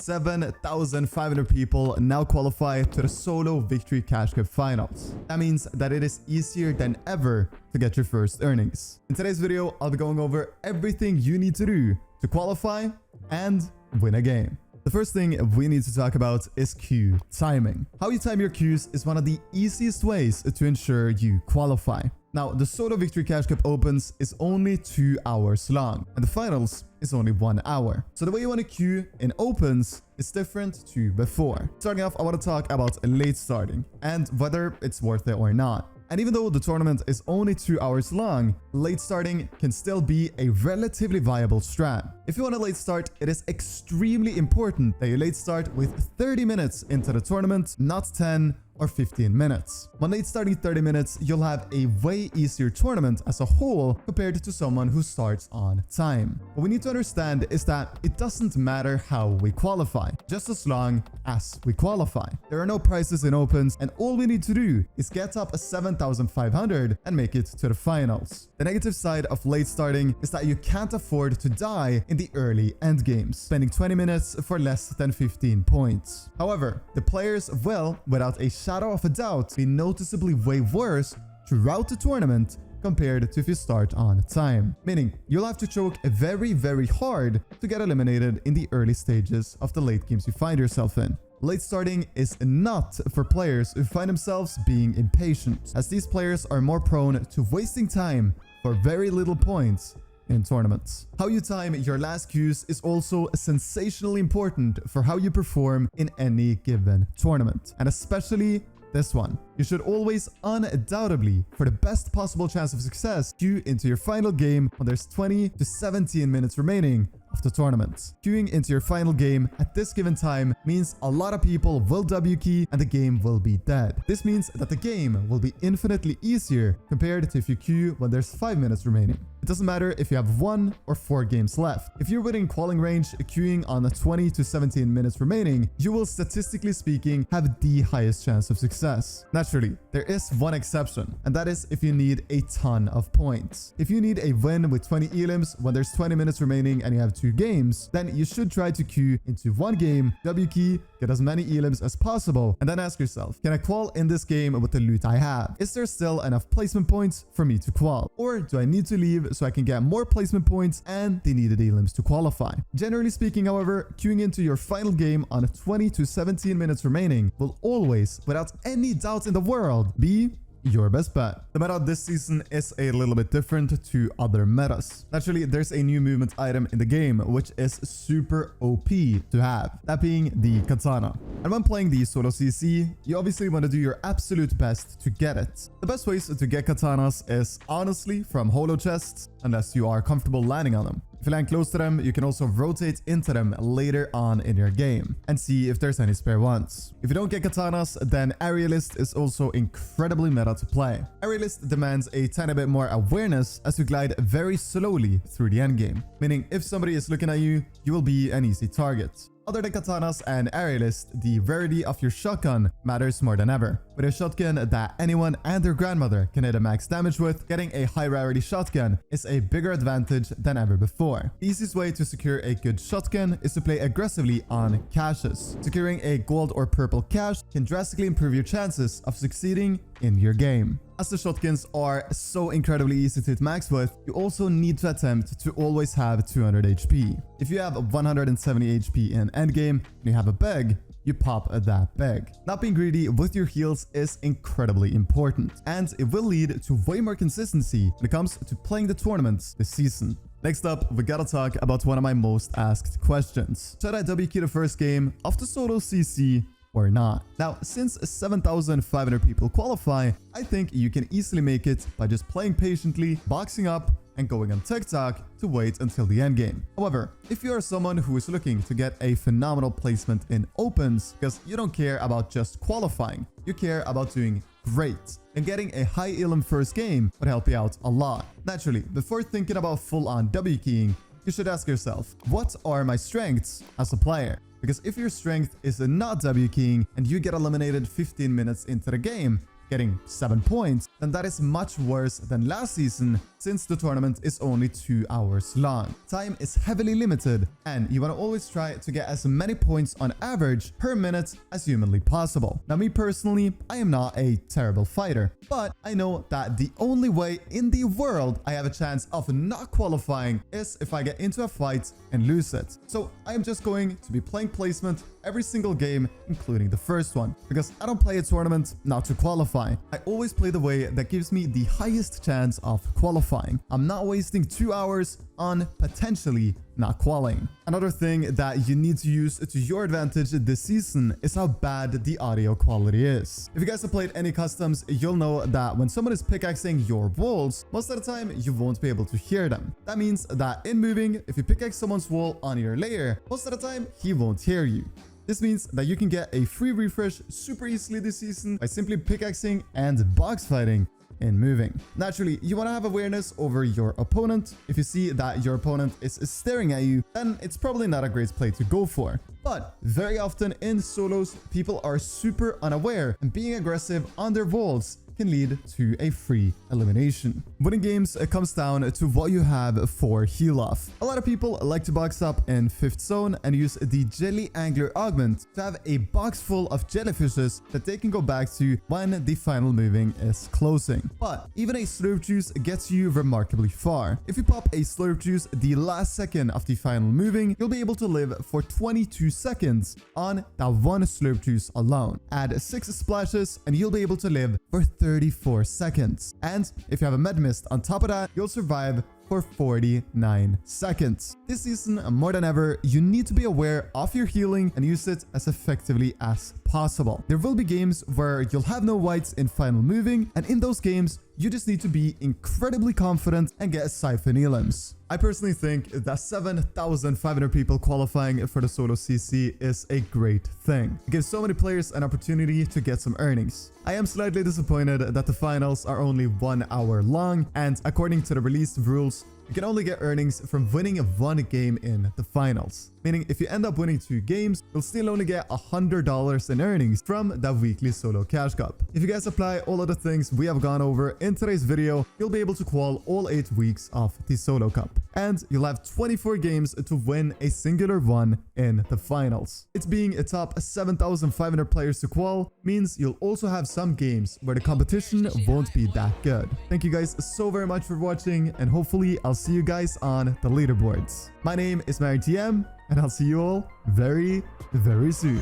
7,500 people now qualify to the solo victory cash cup finals. That means that it is easier than ever to get your first earnings. In today's video, I'll be going over everything you need to do to qualify and win a game. The first thing we need to talk about is queue timing. How you time your queues is one of the easiest ways to ensure you qualify. Now, the Solo Victory Cash Cup Opens is only 2 hours long, and the finals is only 1 hour. So the way you want to queue in Opens is different to before. Starting off, I want to talk about late starting and whether it's worth it or not. And even though the tournament is only 2 hours long, late starting can still be a relatively viable strat. If you want a late start, it is extremely important that you late start with 30 minutes into the tournament, not 10 or 15 minutes. When late starting 30 minutes, you'll have a way easier tournament as a whole compared to someone who starts on time. What we need to understand is that it doesn't matter how we qualify, just as long as we qualify. There are no prizes in Opens, and all we need to do is get up a 7,500 and make it to the finals. The negative side of late starting is that you can't afford to die in the early end games, spending 20 minutes for less than 15 points. However, the players will, without a shadow of a doubt, be noticeably way worse throughout the tournament compared to if you start on time. Meaning, you'll have to choke very hard to get eliminated in the early stages of the late games you find yourself in. Late starting is not for players who find themselves being impatient, as these players are more prone to wasting time for very little points in tournaments. How you time your last queues is also sensationally important for how you perform in any given tournament, and especially this one. You should always undoubtedly, for the best possible chance of success, queue into your final game when there's 20 to 17 minutes remaining of the tournament. Queuing into your final game at this given time means a lot of people will W key and the game will be dead. This means that the game will be infinitely easier compared to if you queue when there's 5 minutes remaining. It doesn't matter if you have 1 or 4 games left. If you're within qualifying range, queuing on the 20 to 17 minutes remaining, you will statistically speaking have the highest chance of success. Naturally, there is one exception, and that is if you need a ton of points. If you need a win with 20 elims when there's 20 minutes remaining and you have 2 games, then you should try to queue into 1 game, W key, get as many elims as possible, and then ask yourself, can I qual in this game with the loot I have? Is there still enough placement points for me to qual? Or do I need to leave so I can get more placement points and the needed elims to qualify? Generally speaking, however, queuing into your final game on 20 to 17 minutes remaining will always, without any doubt in the world, be your best bet. The meta this season is a little bit different to other metas. Naturally, there's a new movement item in the game, which is super OP to have, that being the katana. And when playing the solo CC, you obviously want to do your absolute best to get it. The best ways to get katanas is honestly from holo chests, unless you are comfortable landing on them. If you land close to them, you can also rotate into them later on in your game and see if there's any spare ones. If you don't get katanas, then Aerialist is also incredibly meta to play. Aerialist demands a tiny bit more awareness as you glide very slowly through the endgame, meaning if somebody is looking at you, you will be an easy target. Other than katanas and Aerialist, the rarity of your shotgun matters more than ever. With a shotgun that anyone and their grandmother can hit a max damage with, getting a high rarity shotgun is a bigger advantage than ever before. The easiest way to secure a good shotgun is to play aggressively on caches. Securing a gold or purple cache can drastically improve your chances of succeeding in your game. As the shotguns are so incredibly easy to hit max with, you also need to attempt to always have 200 HP. If you have 170 HP in endgame and you have a bag, you pop that bag. Not being greedy with your heals is incredibly important, and it will lead to way more consistency when it comes to playing the tournaments this season. Next up, we gotta talk about one of my most asked questions. Should I W key the first game of the solo CC or not? Now, since 7,500 people qualify, I think you can easily make it by just playing patiently, boxing up, and going on TikTok to wait until the end game. However, if you are someone who is looking to get a phenomenal placement in Opens because you don't care about just qualifying, you care about doing great, and getting a high elim first game would help you out a lot. Naturally, before thinking about full-on W keying, you should ask yourself, what are my strengths as a player? Because if your strength is not W keying and you get eliminated 15 minutes into the game, getting 7 points, then that is much worse than last season since the tournament is only 2 hours long. Time is heavily limited and you want to always try to get as many points on average per minute as humanly possible. Now me personally, I am not a terrible fighter, but I know that the only way in the world I have a chance of not qualifying is if I get into a fight and lose it. So I am just going to be playing placement every single game, including the first one, because I don't play a tournament not to qualify. I always play the way that gives me the highest chance of qualifying. I'm not wasting 2 hours on potentially not qualifying. Another thing that you need to use to your advantage this season is how bad the audio quality is. If you guys have played any customs, you'll know that when someone is pickaxing your walls, most of the time you won't be able to hear them. That means that in moving, if you pickaxe someone's wall on your layer, most of the time he won't hear you. This means that you can get a free refresh super easily this season by simply pickaxing and box fighting in moving. Naturally, you want to have awareness over your opponent. If you see that your opponent is staring at you, then it's probably not a great play to go for. But very often in solos, people are super unaware and being aggressive on their walls can lead to a free elimination. Winning games comes down to what you have for heal off. A lot of people like to box up in 5th zone and use the jelly angler augment to have a box full of jellyfishes that they can go back to when the final moving is closing. But even a slurp juice gets you remarkably far. If you pop a slurp juice the last second of the final moving, you'll be able to live for 22 seconds on that one slurp juice alone. Add 6 splashes and you'll be able to live for 34 seconds. And if you have a med mist on top of that, you'll survive for 49 seconds. This season, more than ever, you need to be aware of your healing and use it as effectively as possible. There will be games where you'll have no whites in final moving, and in those games, you just need to be incredibly confident and get siphon elims. I personally think that 7,500 people qualifying for the solo CC is a great thing. It gives so many players an opportunity to get some earnings. I am slightly disappointed that the finals are only 1 hour long, and according to the released rules, you can only get earnings from winning 1 game in the finals. Meaning if you end up winning 2 games, you'll still only get $100 in earnings from that weekly solo cash cup. If you guys apply all of the things we have gone over in today's video, you'll be able to qual all 8 weeks of the solo cup. And you'll have 24 games to win a singular one in the finals. It's being a top 7,500 players to qual means you'll also have some games where the competition won't be that good. Thank you guys so very much for watching, and hopefully I'll see you guys on the leaderboards. My name is M1K3 Editz, and I'll see you all very, very soon.